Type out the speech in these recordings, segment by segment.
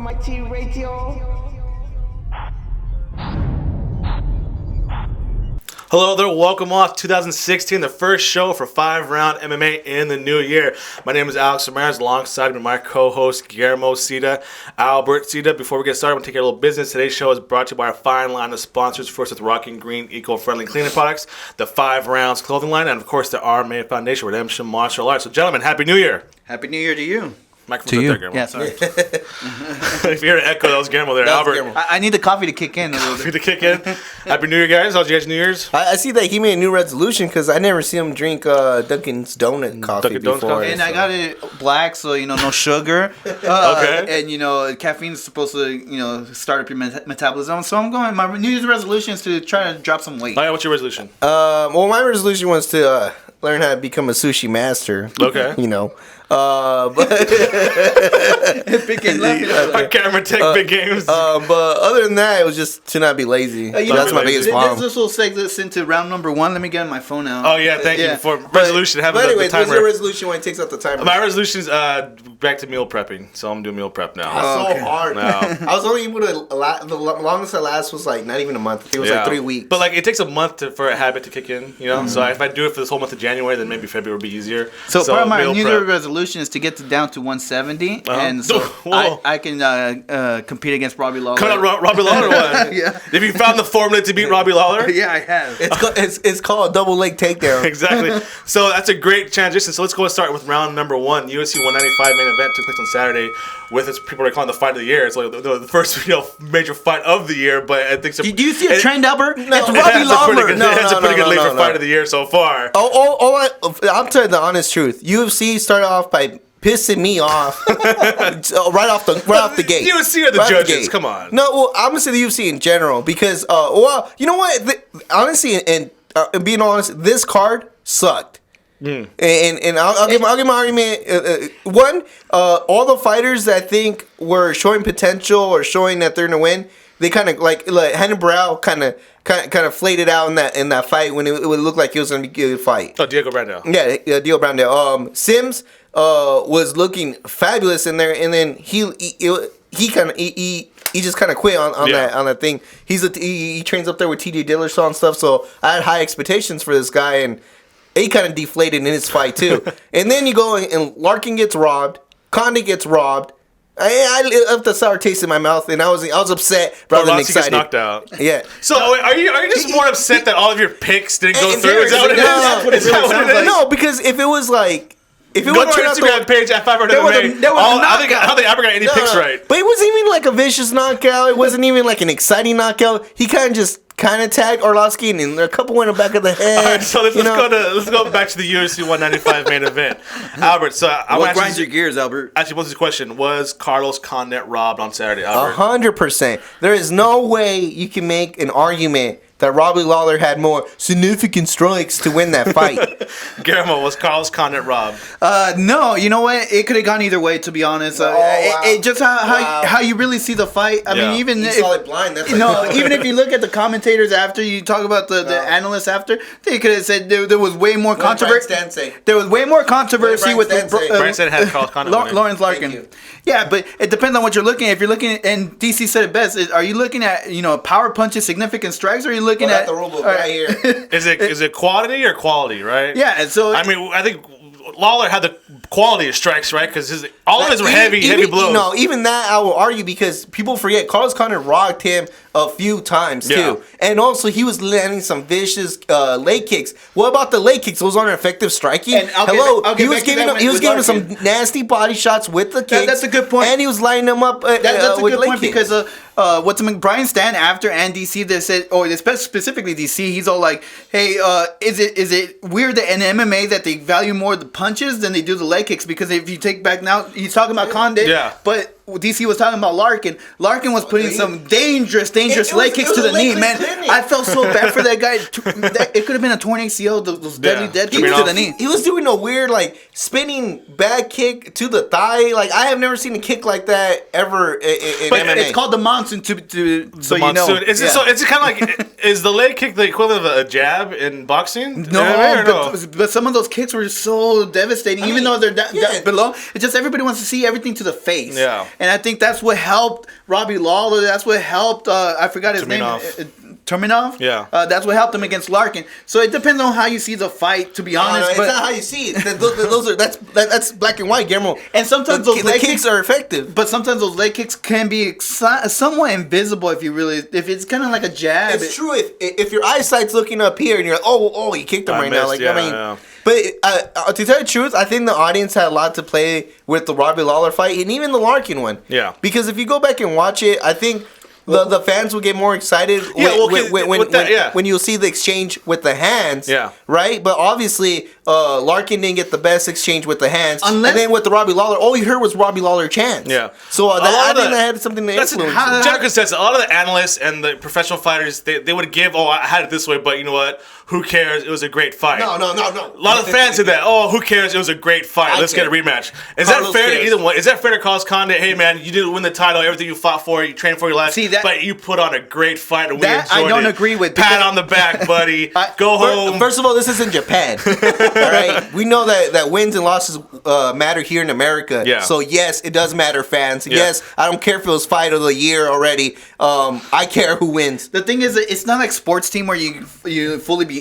FRMMA Radio. Hello there, welcome off 2016, the first show for 5RoundMMA in the new year. My name is Alex Ramirez, alongside me my co-host Guillermo Cita, Albert Cita. Before we get started, I'm going to take care of a little business. Today's show is brought to you by our fine line of sponsors, first with Rocking Green eco-friendly cleaning products, the 5 Rounds clothing line, and of course the RMA Foundation Redemption Martial Arts. So gentlemen, Happy New Year. Happy New Year to you. Microphone to you. There, yeah, sorry. If you hear an echo, that was Guillermo there. Albert. Guillermo. I need the coffee to kick in a little bit. Coffee to kick in. Happy New Year, guys. How's you guys' New Year's? I see that he made a new resolution because I never see him drink Dunkin's Donut coffee Dunkin' Donuts before. coffee? And I got it black, so, no sugar. Okay. And, caffeine is supposed to, start up your metabolism. So my New Year's resolution is to try to drop some weight. Oh, yeah, what's your resolution? Well, my resolution was to learn how to become a sushi master. Okay. But Big game left. My camera tech, big games. but other than that, it was just to not be lazy. That's my biggest problem. This will segue us into round number 1. Let me get my phone out. Oh, yeah, thank you for resolution. But anyways, what's your resolution when it takes out the timer? My resolution is back to meal prepping, so I'm doing meal prep now. That's so hard. No. I was only able to, the longest I last was like not even a month. It was like 3 weeks. But it takes a month for a habit to kick in, So if I do it for this whole month of January, then maybe February will be easier. So part of my meal New prep. Year's resolution is to get down to 170, and so I can compete against Robbie Lawler. Come on, Robbie Lawler one. Yeah. Have you found the formula to beat Robbie Lawler? Yeah, I have. It's called a double leg takedown. Exactly. So that's a great transition. So let's go and start with round number 1. UFC 195 main event took place on Saturday with its people are calling the fight of the year. It's like the first major fight of the year, but I think Do you see a trend, Albert? No, it's Robbie Lawler. It has a pretty good lead for fight of the year so far. I'll tell you the honest truth. UFC started off by pissing me off right off the gate. UFC are the judges. Come on. No, well, I'm gonna say the UFC in general because, you know what? Honestly, and being honest, this card sucked. And I'll give my argument. One, all the fighters that I think were showing potential or showing that they're gonna win, they kind of like Hannah Brow kind of flayed it out in that fight when it would look like it was gonna be a good fight. Oh, Diego Brandao. Yeah, Diego Brandao. Sims was looking fabulous in there, and then he just kind of quit on that thing. He trains up there with TJ Dillashaw and stuff, so I had high expectations for this guy, and he kind of deflated in his fight too. And then you go and Larkin gets robbed, Condit gets robbed. I left a sour taste in my mouth, and I was upset rather than excited. Gets knocked out. Yeah. So are you just more upset that all of your picks didn't go through? Is that what it is? That's what it really sounds like. No, because if it was like. If it go would to our Instagram page at FiveRoundMMA. I don't think I ever got any picks right. But it wasn't even like a vicious knockout. It wasn't even like an exciting knockout. He kind of tagged Orlovsky, and a couple went in the back of the head. All right, so let's go back to the UFC 195 main event. Albert, so what grinds your gears, Albert? Actually, what's this question? Was Carlos Condit robbed on Saturday, Albert? 100%. There is no way you can make an argument that Robbie Lawler had more significant strikes to win that fight. Guillermo, was Carlos Condit robbed? No, you know what? It could have gone either way, to be honest. Wow. It just how you really see the fight. I mean, even you if, saw it blind. That's even if you look at the commentators after, you talk about the analysts after, they could have said there was way more controversy. There was way more controversy with Brian said had Carlos Condit Lawrence Larkin. Yeah, but it depends on what you're looking at. If you're looking at, and DC said it best, are you looking at power punches, significant strikes, or are you looking at the rule book right here? Is it quantity or quality, right? Yeah, so I mean, I think Lawler had the quality of strikes, right? Because all of his were heavy blows. No, even that I will argue because people forget Carlos Condit rocked him a few times too, and also he was landing some vicious leg kicks. What about the leg kicks? Those aren't effective striking. And he was giving him some nasty body shots with the kicks. That's a good point, and he was lining them up. That's a with good leg point kicks. because Brian Stan after and DC they said, or specifically DC, he's all like, hey, is it weird that in MMA that they value more the punches than they do the leg kicks? Because if you take back now, he's talking about Condit, but DC was talking about Larkin. Larkin was putting some dangerous leg kicks to the knee, man. I felt so bad for that guy. It could have been a torn ACL, those deadly dead kicks to the knee. He was doing a weird, spinning back kick to the thigh. I have never seen a kick like that ever in MMA. It's called the monsoon, so you know. Is it kind of like, is the leg kick the equivalent of a jab in boxing? No, but some of those kicks were so devastating, even though they're below. It's just everybody wants to see everything to the face. Yeah. And I think that's what helped Robbie Lawler. That's what helped, I forgot his name. Terminov? Yeah. That's what helped him against Larkin. So it depends on how you see the fight, to be honest. It's not how you see it. That's black and white, Guillermo. And sometimes those leg kicks are effective. But sometimes those leg kicks can be somewhat invisible if it's kind of like a jab. It's true if your eyesight's looking up here and you're like, oh, he kicked him right now. Like, But to tell you the truth, I think the audience had a lot to play with the Robbie Lawler fight and even the Larkin one. Yeah. Because if you go back and watch it, I think the fans will get more excited when you'll see the exchange with the hands. Yeah. Right? But obviously, Larkin didn't get the best exchange with the hands. And then with the Robbie Lawler, all you heard was Robbie Lawler chants. Yeah. So I think that had something to influence. Jericho says a lot of the analysts and the professional fighters, they would give, I had it this way, but you know what? Who cares? It was a great fight. No. A lot of the fans said that. Oh, who cares? It was a great fight. Let's get a rematch. Is that fair to either one? Is that fair to Carlos Condit? Hey, man, you didn't win the title. Everything you fought for, you trained for your life. But you put on a great fight, and we enjoyed it. I don't agree with. Pat on the back, buddy. Go home. First of all, this isn't Japan. All right? We know that wins and losses matter here in America. Yeah. So, yes, it does matter, fans. Yeah. Yes, I don't care if it was fight of the year already. I care who wins. The thing is, it's not like sports team where you fully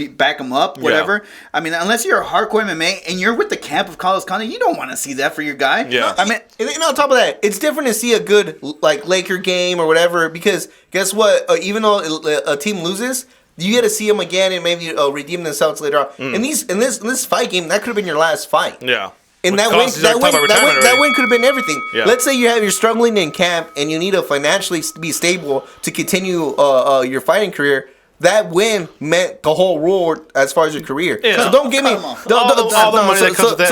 back them up, whatever. Yeah. I mean, unless you're a hardcore MMA and you're with the camp of Carlos Condit, you don't want to see that for your guy. Yeah. I mean, and on top of that, it's different to see a good like Laker game or whatever because guess what? Even though a team loses, you get to see them again and maybe redeem themselves later on. In this fight game, that could have been your last fight. Yeah. And that win could have been everything. Yeah. Let's say you're struggling in camp and you need to financially be stable to continue your fighting career. That win meant the whole world as far as your career. Yeah. So don't give me so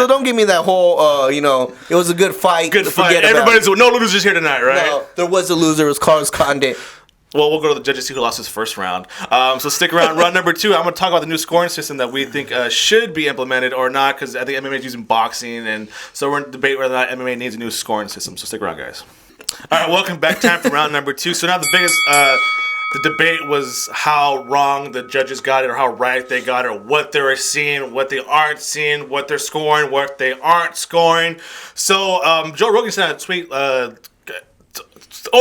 don't give me that whole it was a good fight. Good fight. Everybody's no losers here tonight, right? No, there was a loser. It was Carlos Condit. Well, we'll go to the judges, see who lost his first round. So stick around. Round number 2, I'm going to talk about the new scoring system that we think should be implemented or not, because I think MMA is using boxing, and so we're going to debate whether or not MMA needs a new scoring system. So stick around, guys. All right, welcome back. Time for round number 2. So now the biggest the debate was how wrong the judges got it, or how right they got it, or what they were seeing, what they aren't seeing, what they're scoring, what they aren't scoring. So Joe Rogan sent a tweet over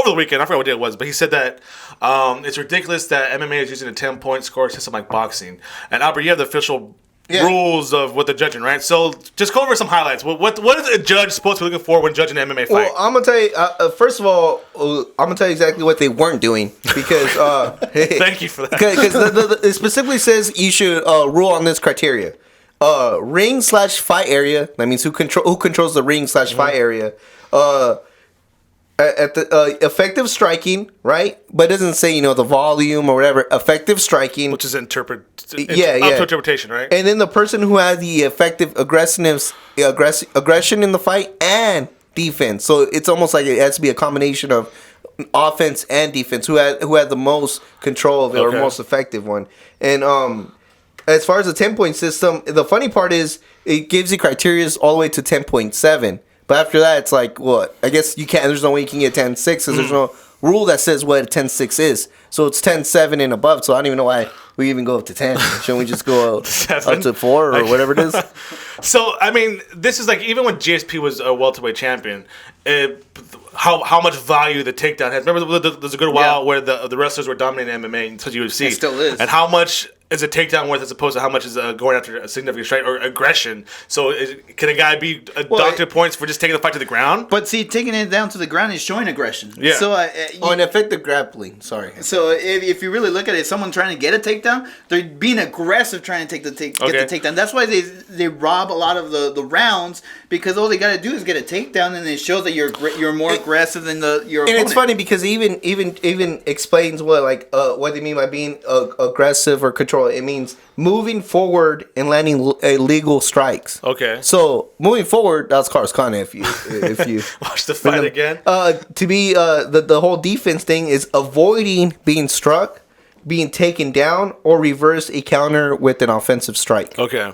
the weekend. I forgot what day it was, but he said that it's ridiculous that MMA is using a 10-point score system like boxing. And Albert, you have the official rules of what they're judging, right? So just go over some highlights. What is a judge supposed to be looking for when judging an MMA fight? Well, I'm gonna tell you. First of all, I'm gonna tell you exactly what they weren't doing because. Thank you for that. Because it specifically says you should rule on this criteria: ring/fight area. That means who controls the ring/fight area. At the effective striking, right? But it doesn't say the volume or whatever. Effective striking, which is up to interpretation, right? And then the person who has the effective aggression in the fight and defense. So it's almost like it has to be a combination of offense and defense. Who had the most control of it or most effective one? And as far as the 10-point system, the funny part is it gives you criteria all the way to 10.7. But after that, it's like, what? I guess you can't. There's no way you can get 10.6 because there's no rule that says what 10.6 is. So it's 10.7 and above. So I don't even know why we even go up to 10. Shouldn't we just go up to 4 or whatever it is? So, I mean, this is like, even when GSP was a welterweight champion, how much value the takedown has. Remember, there's a good while where the wrestlers were dominating MMA until UFC. It still is. And how much is a takedown worth as opposed to how much is going after a significant strike or aggression? So can a guy be doctored points for just taking the fight to the ground? But see, taking it down to the ground is showing aggression. Yeah. So an effective grappling. Sorry. So if you really look at it, someone trying to get a takedown, they're being aggressive trying to get the takedown. That's why they rob a lot of the rounds, because all they got to do is get a takedown, and it shows that you're more aggressive than your opponent. And it's funny because even explains what they mean by being aggressive or control. It means moving forward and landing illegal strikes. Okay. So moving forward, that's Carlos Condit. If you watch the fight again. To be the whole defense thing is avoiding being struck, being taken down, or reverse a counter with an offensive strike. Okay.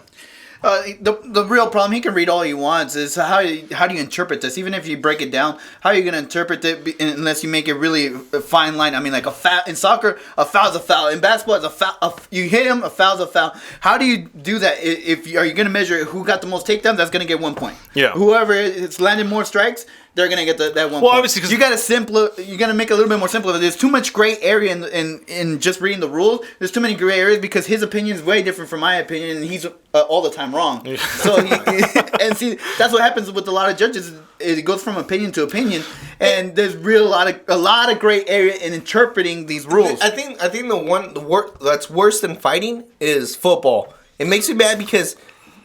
The real problem, he can read all he wants, is how do you interpret this? Even if you break it down, how are you going to interpret it unless you make it really a fine line? I mean, like a foul in soccer, a foul's a foul. In basketball, it's a foul. You hit him, a foul's a foul. How do you do that? Are you going to measure who got the most takedowns? That's going to get 1 point. Yeah. Whoever it's landed more strikes, they're gonna get that 1 point. Well, obviously, 'cause you gotta make it a little bit more simpler. There's too much gray area in just reading the rules. There's too many gray areas because his opinion is way different from my opinion, and he's all the time wrong. So and see, that's what happens with a lot of judges. It goes from opinion to opinion, and there's a lot of gray area in interpreting these rules. I think the work that's worse than fighting is football. It makes me mad because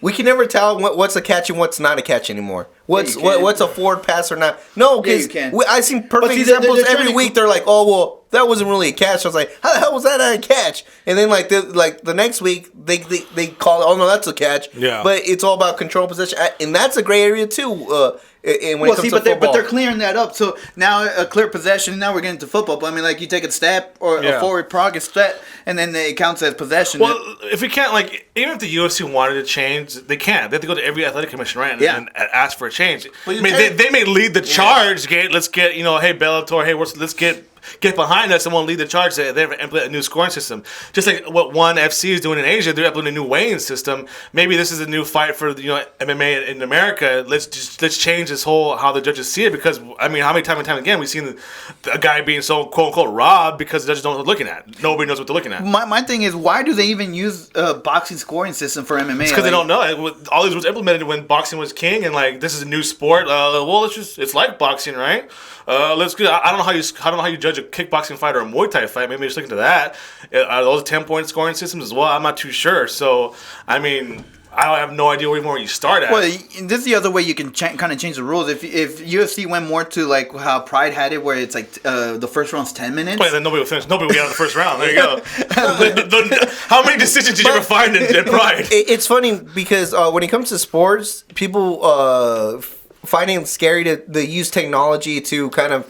we can never tell what's a catch and what's not a catch anymore. What's a forward pass or not? No, because I've seen perfect examples every week. They're like, oh well, that wasn't really a catch. I was like, how the hell was that a catch? And then the next week they call it, oh no, that's a catch. Yeah. But it's all about control possession, and that's a gray area too. And when it comes to football. But they're clearing that up. So now a clear possession. Now we're getting to football. But I mean, like you take a step or a forward progress step, and then it counts as possession. Well, if we can't, like, even if the UFC wanted to change, they can't. They have to go to every athletic commission, right, and ask for a change. I mean, they may lead the charge. Let's get, hey, Bellator, hey, let's get behind us and won't lead the charge. They have implemented a new scoring system. Just like what ONE FC is doing in Asia, they're implementing a new weighing system. Maybe this is a new fight for MMA in America. Let's change this whole how the judges see it, because I mean, how many time and time again we've seen a guy being so quote unquote robbed because the judges don't know what they're looking at. Nobody knows what they're looking at. My thing is, why do they even use a boxing scoring system for MMA? It's because they don't know. All these was implemented when boxing was king, and like this is a new sport. Well, it's like boxing, right? Let's go. I don't know how you judge a kickboxing fight or a Muay Thai fight. Maybe just look into that. Are those 10-point scoring systems as well? I'm not too sure. So, I mean, I have no idea where you start at. Well, this is the other way you can kind of change the rules. If UFC went more to like how Pride had it, where it's like the first round's 10 minutes. Well, then nobody would finish. Nobody would get out of the first round. There you go. How many decisions did you ever find in Pride? It's funny because when it comes to sports, people finding it scary to use technology to kind of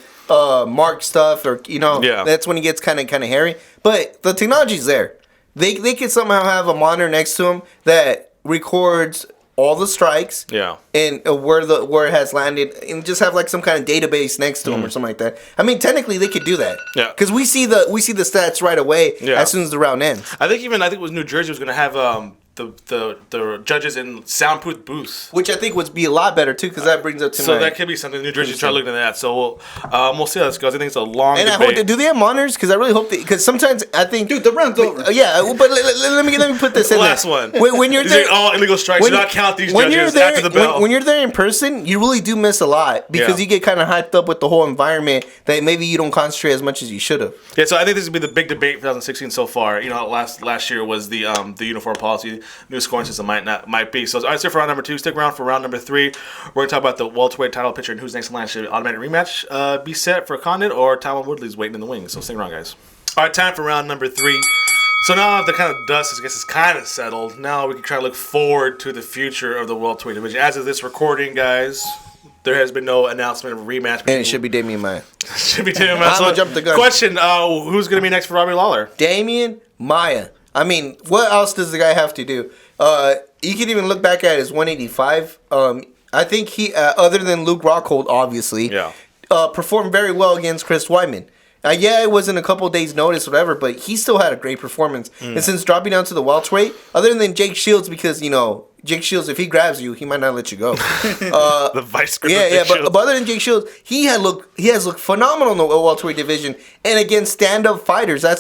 mark stuff, or that's when it gets kind of hairy. But the technology's there. They can somehow have a monitor next to them that records all the strikes, and where it has landed, and just have like some kind of database next to them or something like that. I mean, technically they could do that, because we see the stats right away as soon as the round ends. I think it was New Jersey was going to have the judges in soundproof booths, which I think would be a lot better too, because that brings up to so that could be something New Jersey try looking at that. So we'll see how this goes. I think it's a long debate. I hope, do they have monitors? Because I really hope because sometimes I think, dude, the round's over. But let me put this in last there. one. When you're there, all illegal strikes. Do not count these judges after the bell. When you're there in person, you really do miss a lot, because you get kind of hyped up with the whole environment that maybe you don't concentrate as much as you should have. Yeah, so I think this would be the big debate for 2016 so far. Last year was the uniform policy, new scoring system might be. So that's it for round number 2. Stick around for round number 3. We're gonna talk about the welterweight title picture and who's next in line. Should automatic rematch be set for Condit, or Tyron Woodley's waiting in the wings? So stick around, guys. All right, time for round number 3. So now the kind of dust, I guess, is kind of settled. Now we can try to look forward to the future of the welterweight division. As of this recording, guys, there has been no announcement of a rematch. And it should be Damian Maia. Should be Damian Maia. I'm gonna jump the gun. Question: who's gonna be next for Robbie Lawler? Damian Maia. I mean, what else does the guy have to do? You can even look back at his 185. I think he, other than Luke Rockhold, obviously, performed very well against Chris Weidman. It wasn't a couple days' notice, whatever, but he still had a great performance. And since dropping down to the welterweight, other than Jake Shields, because Jake Shields, if he grabs you, he might not let you go. The vice grip. But other than Jake Shields, he has looked phenomenal in the welterweight division and against stand-up fighters. I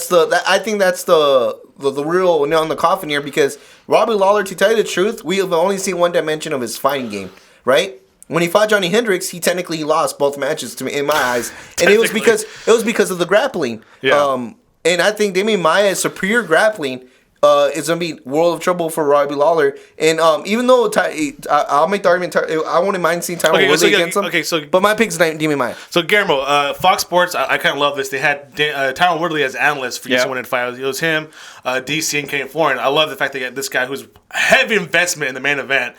think that's the real nail in the coffin here, because Robbie Lawler, to tell you the truth, we have only seen one dimension of his fighting game, right? When he fought Johnny Hendricks, he technically lost both matches to me, in my eyes, and it was because of the grappling. And I think Damian Maia's superior grappling is gonna be world of trouble for Robbie Lawler. And even though I'll make the argument, I wouldn't mind seeing Tyron Woodley against him. But my pick's Damian Maia. So Guillermo, Fox Sports, I kind of love this. They had Tyron Woodley as analyst for UFC 185. It was him, DC, and Kane Florian. I love the fact they got this guy who's heavy investment in the main event.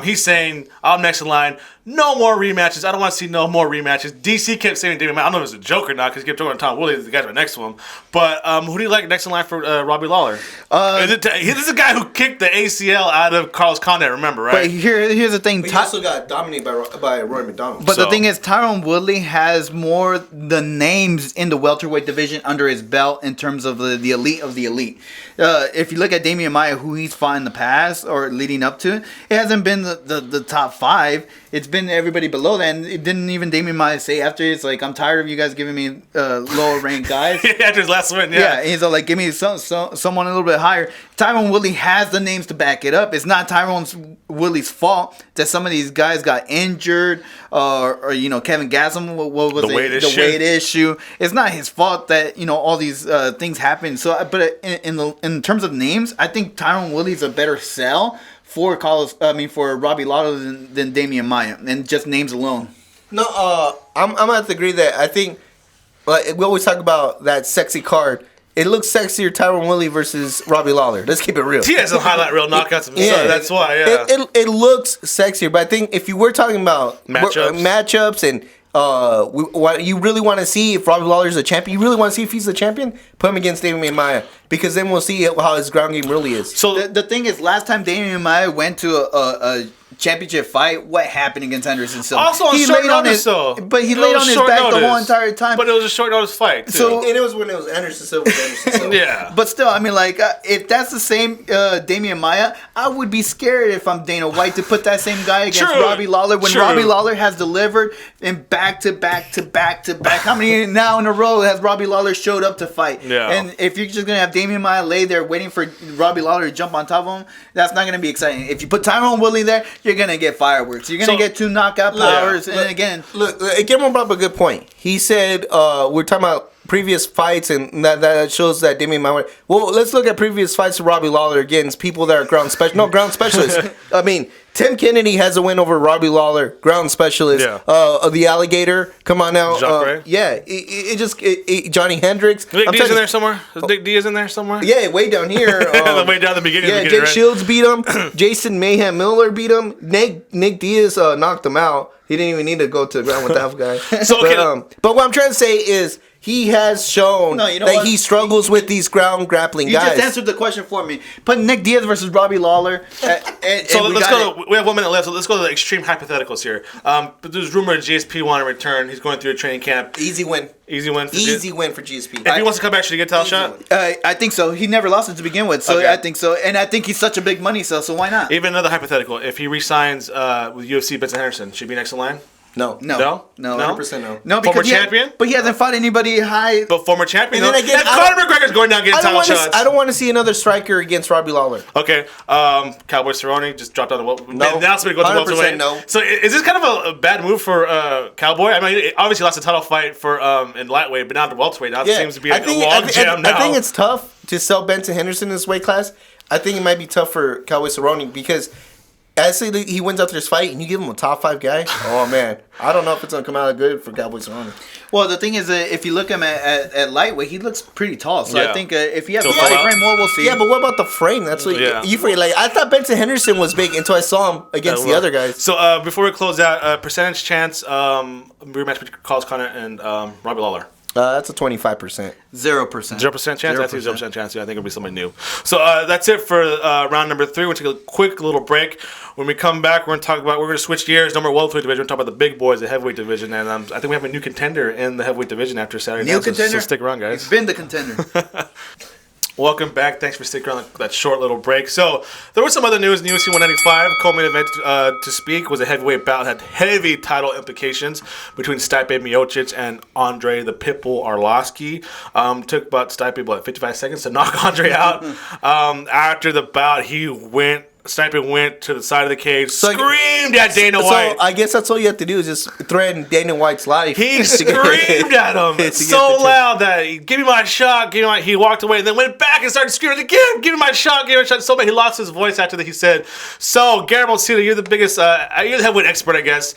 He's saying, I'm next in line. No more rematches. I don't want to see no more rematches. DC kept saying Damian Maia. I don't know if it was a joke or not, because he kept talking about Tom Woodley, the guys right next to him. But who do you like next in line for Robbie Lawler? This is a guy who kicked the ACL out of Carlos Condit, remember, right? But here's the thing. He also got dominated by Roy McDonald. But the thing is, Tyron Woodley has more the names in the welterweight division under his belt in terms of the elite of the elite. If you look at Damian Maia, who he's fought in the past or leading up to it hasn't been the top 5. It's been been everybody below that, and it didn't even Damian Maia say after it's like, I'm tired of you guys giving me lower ranked guys. After his last win, Yeah, he's all like, give me someone a little bit higher. Tyron Woodley has the names to back it up. It's not Tyron Woodley's fault that some of these guys got injured, or Kevin Gastelum, what was the weight issue. It's not his fault that all these things happen. So, but in terms of names, I think Tyron Woodley's a better sell for Robbie Lawler than Damian Maia, and just names alone. No, I'm gonna have to agree that I think we always talk about that sexy card. It looks sexier, Tyron Woodley versus Robbie Lawler. Let's keep it real. He has a highlight reel knockouts himself. Yeah, that's why. Yeah, it looks sexier, but I think if you were talking about matchups and what you really want to see if Robbie Lawler is a champion, you really want to see if he's the champion, put him against Damian Maia, because then we'll see how his ground game really is. So the thing is, last time Damian Maia went to a championship fight, what happened against Anderson Silva? Also on short notice, though. But he laid on his back the whole entire time. But it was a short notice fight, too. So, and it was when it was Anderson Silva. Yeah. But still, I mean, like, if that's the same Damian Maia, I would be scared if I'm Dana White to put that same guy against Robbie Lawler when Robbie Lawler has delivered in back to back. How many now in a row has Robbie Lawler showed up to fight? Yeah. And if you're just going to have Damian Maia lay there waiting for Robbie Lawler to jump on top of him, that's not going to be exciting. If you put Tyron Woodley there, you're going to get fireworks. You're going to get 2 knockout powers. And again... Look, Guillermo brought up a good point. He said, we're talking about previous fights, and that shows that Damian Maia... Well, let's look at previous fights of Robbie Lawler against people that are ground specialists. I mean, Tim Kennedy has a win over Robbie Lawler, ground specialist. Yeah. The Alligator, come on now. Yeah, Johnny Hendricks. Nick Diaz in there somewhere? Is Nick Diaz in there somewhere? Yeah, way down here. Way down the beginning. Yeah, Jake Shields beat him. Jason Mayhem Miller beat him. Nick Diaz knocked him out. He didn't even need to go to the ground with that guy. But what I'm trying to say is, he has shown that he struggles with these ground grappling guys. You just answered the question for me. Put Nick Diaz versus Robbie Lawler. So let's go. We have 1 minute left, so let's go to the extreme hypotheticals here. But there's rumor GSP want to return. He's going through a training camp. Easy win. Easy win for GSP. If he wants to come back, should he get a title shot? I think so. He never lost it to begin with, so okay. I think so. And I think he's such a big money sell, so why not? Even another hypothetical. If he re-signs with UFC Benson Henderson, should he be next in line? No. 100% no. No, former champion? But he hasn't fought anybody high. But former champion. And then again, Conor McGregor's going down getting title shots. I don't want to see another striker against Robbie Lawler. Okay. Cowboy Cerrone just dropped down the announcement to go to welterweight. No. So is this kind of a bad move for Cowboy? I mean, obviously lost a title fight for in lightweight, but now the welterweight. Now it seems to be a log jam now. I think it's tough to sell Benson Henderson in this weight class. I think it might be tough for Cowboy Cerrone because actually he wins after this fight and you give him a top 5 guy. Oh man, I don't know if it's gonna come out good for Cowboy Cerrone. Well, the thing is that if you look at him at lightweight, he looks pretty tall. So I think if he has a body frame, we'll see. Yeah, but what about the frame? That's what you forget. Like I thought Benson Henderson was big until I saw him against the other guys. So before we close out, percentage chance rematch between Carlos Condit and Robbie Lawler. That's a 25%. 0%. 0% chance? I think 0% chance. Yeah, I think it'll be somebody new. So that's it for round number 3. We'll take a quick little break. When we come back, we're going to switch gears. No more welterweight division. We're talking about the big boys, the heavyweight division. And I think we have a new contender in the heavyweight division after Saturday night. So stick around, guys. He's been the contender. Welcome back. Thanks for sticking around that short little break. So there was some other news in UFC 195. Co-main event to speak was a heavyweight bout. Had heavy title implications between Stipe Miocic and Andre the Pitbull Arlovski. Took about Stipe 55 seconds to knock Andre out. After the bout, Stipe went to the side of the cage, screamed at Dana White. So I guess that's all you have to do is just threaten Dana White's life. He screamed at him so loud that give me my shot, He walked away and then went back and started screaming again, give me my shot, give me my shot. So bad he lost his voice after that. He said, "So Guillermo Cita, you're the biggest, you're the heavyweight expert, I guess.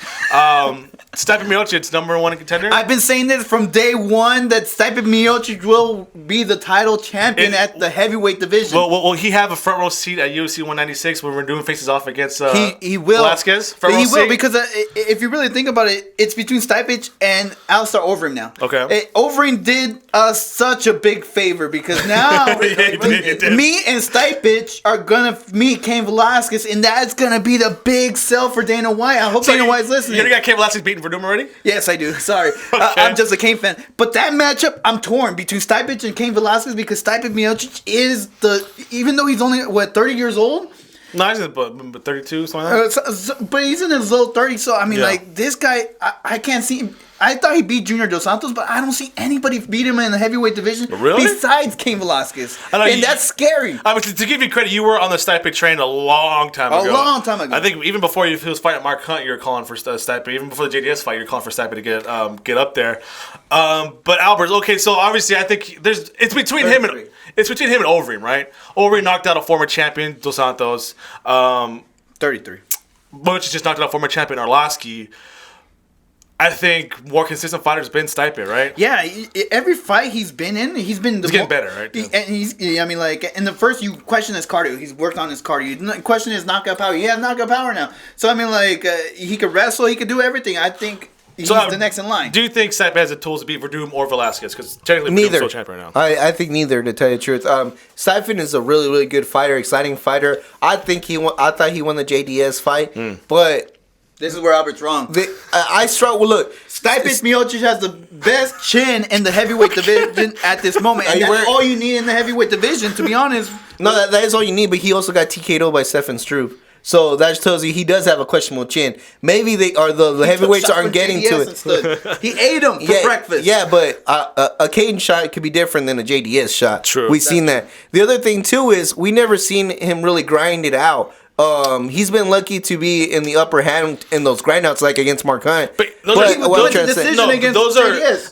Stipe Miocic, number 1 contender." I've been saying this from day one that Stipe Miocic will be the title champion at the heavyweight division. Will he have a front row seat at UFC 196 when we're doing faces off against he will. Velasquez? He will because if you really think about it, it's between Stipe and Alistair Overeem now. Okay. Overeem did us such a big favor because now he did. Me and Stipe are gonna meet Cain Velasquez, and that's gonna be the big sell for Dana White. I hope Dana White's listening. You already got Cain Velasquez beaten Verdum already? Yes, I do. Sorry. I'm just a Cain fan. But that matchup, I'm torn between Stipe and Cain Velasquez because Stipe Miocic is even though he's only, 30 years old? No, he's in but 32, something like that. But he's in his low 30s, so I mean, like this guy, I can't see him. I thought he beat Junior Dos Santos, but I don't see anybody beat him in the heavyweight division besides Cain Velasquez. And that's scary. I mean, to give you credit, you were on the Stipe train a long time ago. A long time ago. I think even before he was fighting Mark Hunt, you were calling for Stipe. Even before the JDS fight, you were calling for Stipe to get up there. But Albert, okay, so obviously I think it's between him and Overeem, right? Overeem knocked out a former champion, Dos Santos. 33. Butch just knocked out former champion Arlovsky. I think more consistent fighter's been Stipe, right? Yeah, every fight he's been in, he's getting better, right? And I mean, like, in the first, you question his cardio. He's worked on his cardio. You question his knockout power. He has knockout power now. So, I mean, like, he could wrestle. He could do everything. I think he's the next in line. Do you think Stipe has the tools to beat Werdum or Velasquez? Because technically, neither. Werdum's still champion right now. I think neither, to tell you the truth. Stipe is a really, really good fighter, exciting fighter. I thought he won the JDS fight, but... This is where Albert's wrong. I struggle. Look, Stipe Miocic has the best chin in the heavyweight division at this moment. And that's all you need in the heavyweight division, to be honest. No, that is all you need, but he also got TKO'd by Stefan Struve. So that tells you he does have a questionable chin. Maybe the heavyweights aren't getting to it. He ate him for breakfast. Yeah, but a Cain shot could be different than a JDS shot. True. We've seen that. The other thing, too, is we never seen him really grind it out. He's been lucky to be in the upper hand in those grindouts, like against Mark Hunt. But those are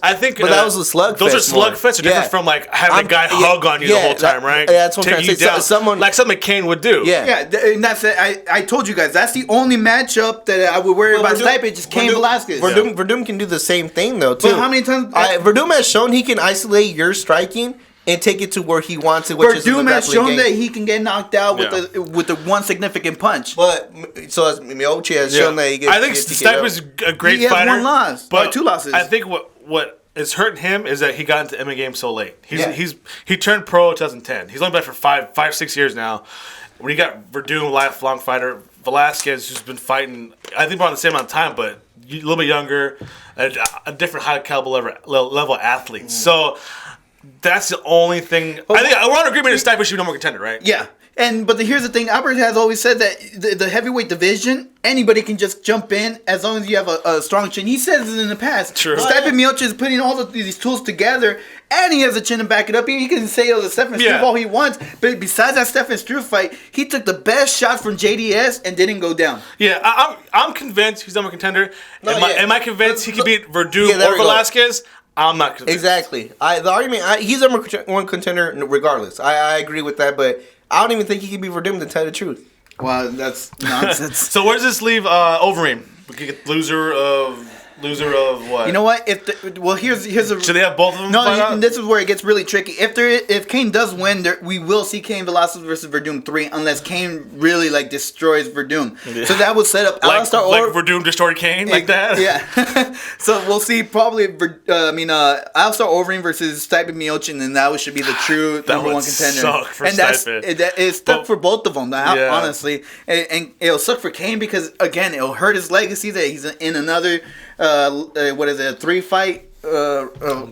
I think. But that was a slugfest. Those are slugfests, are different from like having a guy hug on you the whole time, right? That's what I'm trying to say. Someone like something Cain would do. Yeah, and that's it. I told you guys that's the only matchup that I would worry about. Stipe, just Cain Velasquez. Verdum can do the same thing though too. But how many times? Verdum has shown he can isolate your striking and take it to where he wants it, which is the Verdum has shown game. that he can get knocked out with the one significant punch. But so as Miocic has shown that he gets. I think Stipe is a great fighter. He has one loss, but 2 losses. I think what is hurting him is that he got into MMA game so late. He turned pro in 2010. He's only been for 5-6 years now. When you got Werdum, lifelong fighter, Velasquez, who's been fighting, I think around the same amount of time, but a little bit younger, a different high caliber level athlete. So. That's the only thing. I think we're on agreement that Stipe should be no more contender, right? Yeah. But here's the thing. Albert has always said that the heavyweight division, anybody can just jump in as long as you have a strong chin. He says it in the past. True. Stipe Miocic is putting all of these tools together, and he has a chin to back it up. He can say the Stefan Struve all he wants, but besides that Stefan Struve fight, he took the best shot from JDS and didn't go down. Yeah, I'm convinced he's number contender. Am I convinced he could beat Werdum or Velasquez? I'm not convinced. Exactly. The argument, he's number one contender regardless. I agree with that, but I don't even think he can be Werdum, to tell the truth. Well, that's nonsense. So where does this leave Overeem? We could get loser of what? You know what? Here's a. Should they have both of them? No, this is where it gets really tricky. If Cain does win, we will see Cain Velasquez versus Werdum 3, unless Cain really destroys Werdum. Yeah. So that will set up like Werdum destroyed Cain, like that. Yeah. So we'll see probably. Alistair Overeem versus Stipe Miocic, and that should be the true number one contender. Suck for and Stipe. It's stuck for both of them. Honestly, and it'll suck for Cain because again, it'll hurt his legacy that he's in another. What is it? A 3-fight.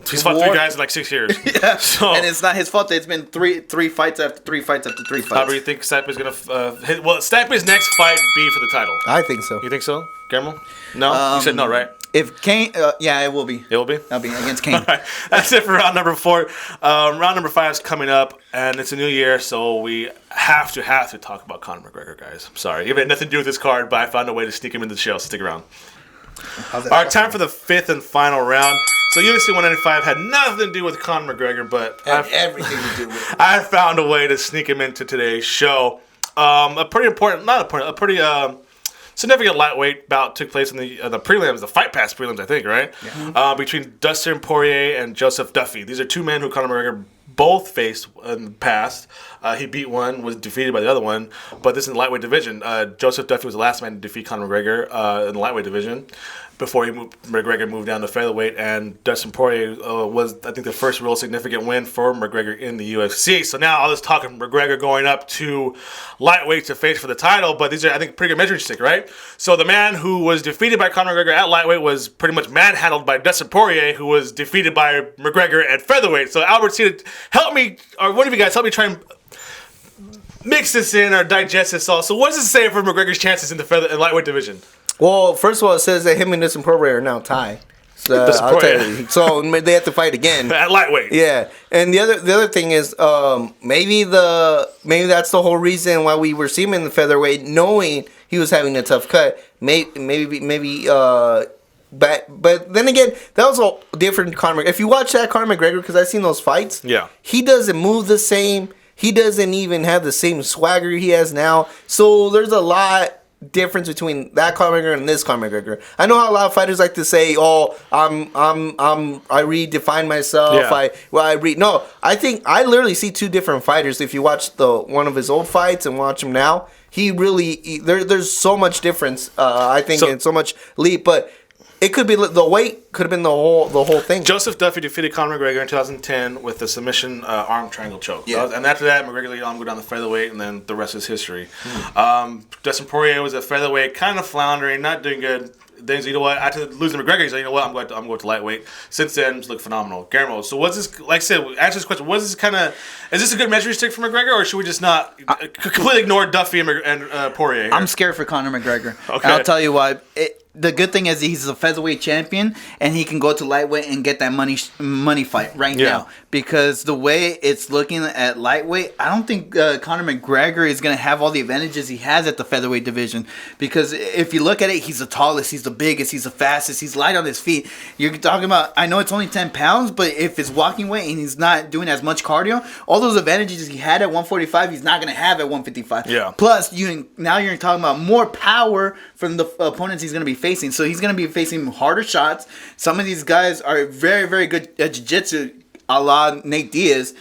He's fought 3 guys in 6 years. Yeah, and it's not his fault that it's been three fights after 3 fights after 3 fights. How do you think Stipe is gonna? Will Stipe's next fight be for the title? I think so. You think so, Guillermo? No, you said no, right? If Cain, it will be. It will be? It'll be against Cain. Right. That's it for round number 4. Round number 5 is coming up, and it's a new year, so we have to talk about Conor McGregor, guys. I'm sorry. It had nothing to do with this card, but I found a way to sneak him into the show, so stick around. All right, time for the 5th and final round. So UFC 195 had nothing to do with Conor McGregor, but everything to do with it. I found a way to sneak him into today's show. A pretty significant lightweight bout took place in the prelims, the Fight Pass prelims, I think, right? Yeah. Between Dustin Poirier and Joseph Duffy. These are 2 men who Conor McGregor both faced in the past. He beat one, was defeated by the other one, but this is in the lightweight division. Joseph Duffy was the last man to defeat Conor McGregor in the lightweight division before McGregor moved down to featherweight, and Dustin Poirier was, I think, the first real significant win for McGregor in the UFC. So now all this talk of McGregor going up to lightweight to face for the title, but these are, I think, pretty good measuring stick, right? So the man who was defeated by Conor McGregor at lightweight was pretty much manhandled by Dustin Poirier, who was defeated by McGregor at featherweight. So Albert, help me, or one of you guys, help me try and mix this in or digest this all. So what does it say for McGregor's chances in the feather and lightweight division? Well, first of all, it says that him and Dustin Poirier are now tied. So, I'll tell you. So they have to fight again at lightweight. Yeah, and the other thing is maybe that's the whole reason why we were seeing him in the featherweight, knowing he was having a tough cut. Maybe. But then again, that was a different Conor McGregor. If you watch that Conor McGregor, because I've seen those fights, he doesn't move the same. He doesn't even have the same swagger he has now. So there's a lot difference between that Conor McGregor and this Conor McGregor. I know how a lot of fighters like to say, "Oh, I redefine myself." No, I think I literally see two different fighters. If you watch one of his old fights and watch him now, there's so much difference. I think and so much leap, but. It could be the weight. Could have been the whole thing. Joseph Duffy defeated Conor McGregor in 2010 with the submission arm triangle choke. Yeah. And after that, McGregor let him go down the featherweight, and then the rest is history. Dustin Poirier was a featherweight, kind of floundering, not doing good. Then you know what? After losing McGregor, he said, "You know what? I'm going to lightweight." Since then, it's looked phenomenal. Guillermo, so what's this? Like I said, answer this question. What is this kind of? Is this a good measuring stick for McGregor, or should we just not completely ignore Duffy and Poirier? Here? I'm scared for Conor McGregor. Okay. And I'll tell you why. The good thing is he's a featherweight champion, and he can go to lightweight and get that money fight right now. Because the way it's looking at lightweight, I don't think Conor McGregor is going to have all the advantages he has at the featherweight division. Because if you look at it, he's the tallest, he's the biggest, he's the fastest, he's light on his feet. You're talking about, I know it's only 10 pounds, but if it's walking weight and he's not doing as much cardio, all those advantages he had at 145, he's not going to have at 155. Yeah. Plus, now you're talking about more power from the opponents he's going to be facing. So he's going to be facing harder shots. Some of these guys are very, very good at jiu-jitsu, a la Nate Diaz.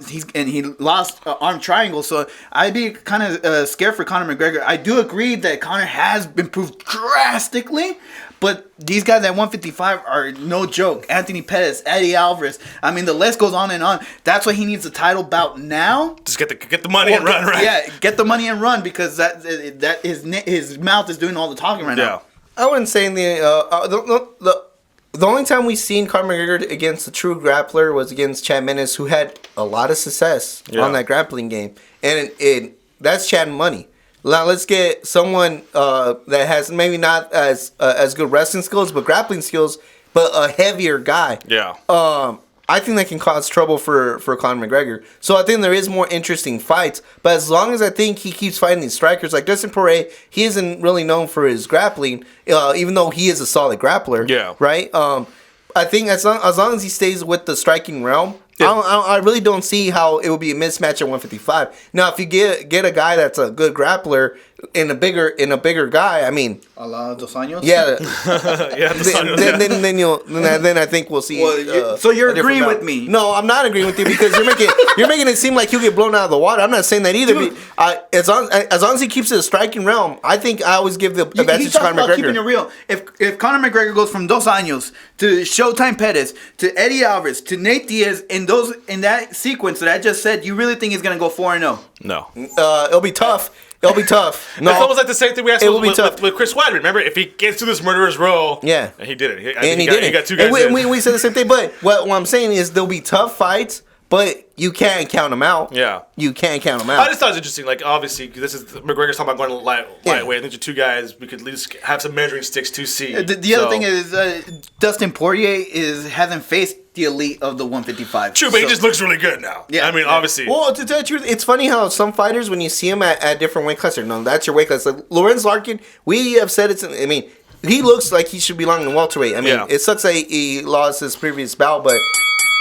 He lost arm triangle. So I'd be kind of scared for Conor McGregor. I do agree that Conor has improved drastically, but these guys at 155 are no joke. Anthony Pettis, Eddie Alvarez. I mean, the list goes on and on. That's why he needs a title bout now. Just get the money and run, right? Yeah, get the money and run, because that his mouth is doing all the talking right now. I wouldn't say the only time we've seen Conor McGregor against a true grappler was against Chad Mendes, who had a lot of success on that grappling game, and that's Chad Money. Now let's get someone that has maybe not as good wrestling skills, but grappling skills, but a heavier guy. Yeah. I think that can cause trouble for Conor McGregor. So I think there is more interesting fights. But as long as I think he keeps fighting these strikers, like Dustin Poirier, he isn't really known for his grappling, even though he is a solid grappler. Yeah. Right? I think as long as he stays with the striking realm, I really don't see how it would be a mismatch at 155. Now, if you get a guy that's a good grappler in a bigger guy, I mean, a la Dos Años. Yeah, Dos Años, then I think we'll see. So you're agreeing with me? No, I'm not agreeing with you, because you're making it seem like he'll get blown out of the water. I'm not saying that either. As long as he keeps it a striking realm, I think I always give the advantage to Conor McGregor. Keeping it real. If Conor McGregor goes from Dos Años to Showtime Pettis to Eddie Alvarez to Nate Diaz in that sequence that I just said, you really think he's gonna go 4-0? No. It'll be tough. It'll be tough. No, it's almost like the same thing we asked with Chris Weidman. Remember, if he gets to this murderer's row, and he did it. He did it. He got two guys. And we said the same thing. But what I'm saying is there'll be tough fights, but you can't count them out. Yeah, you can't count them out. I just thought it was interesting. Like, obviously, this is McGregor's talking about going to lightweight. I think the two guys, we could at least have some measuring sticks to see. The other thing is Dustin Poirier hasn't faced the elite of the 155. True, but he just looks really good now. Yeah, I mean, obviously. Well, to tell the truth, it's funny how some fighters, when you see them at different weight classes, no, that's your weight class. Like Lorenz Larkin, we have said I mean, he looks like he should belong in welterweight. I mean, it sucks that he lost his previous bout, but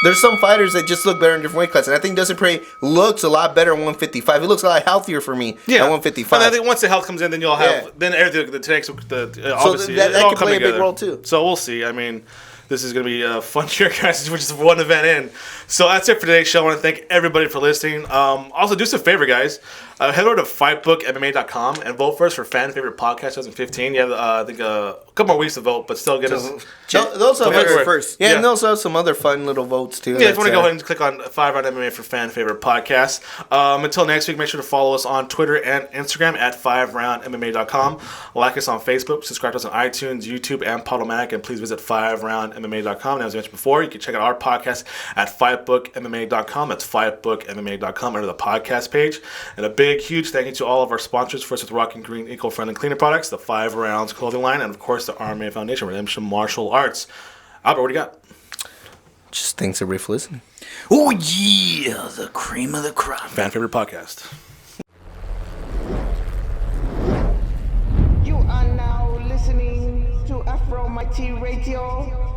there's some fighters that just look better in different weight classes. And I think Dustin Poirier looks a lot better at 155. He looks a lot healthier for me at 155. And I think once the health comes in, then you'll have then everything the takes obviously that could play a big role too. So we'll see. I mean, this is going to be a fun year, guys, which is one event in. So that's it for today's show. I want to thank everybody for listening. Also, do us a favor, guys. Head over to FightBookMMA.com and vote for us for Fan Favorite Podcast 2015. You have, I think, a couple more weeks to vote, but still get us. Those are first. Yeah, and they also have some other fun little votes, too. Yeah, if you want to go ahead and click on FiveRoundMMA for Fan Favorite Podcast. Until next week, make sure to follow us on Twitter and Instagram at FiveRoundMMA.com. Like us on Facebook. Subscribe to us on iTunes, YouTube, and Podomatic. And please visit FiveRoundMMA.com. And as I mentioned before, you can check out our podcast at FightBookMMA.com. That's FightBookMMA.com under the podcast page. And a big big, huge thank you to all of our sponsors. First with Rock and Green eco-friendly cleaner products, the 5 Rounds clothing line, and of course the RMA Foundation, Redemption Martial Arts. Albert, what do you got? Just thanks everybody for listening. Oh yeah, the cream of the crop. Fan favorite podcast. You are now listening to FRMMA Radio.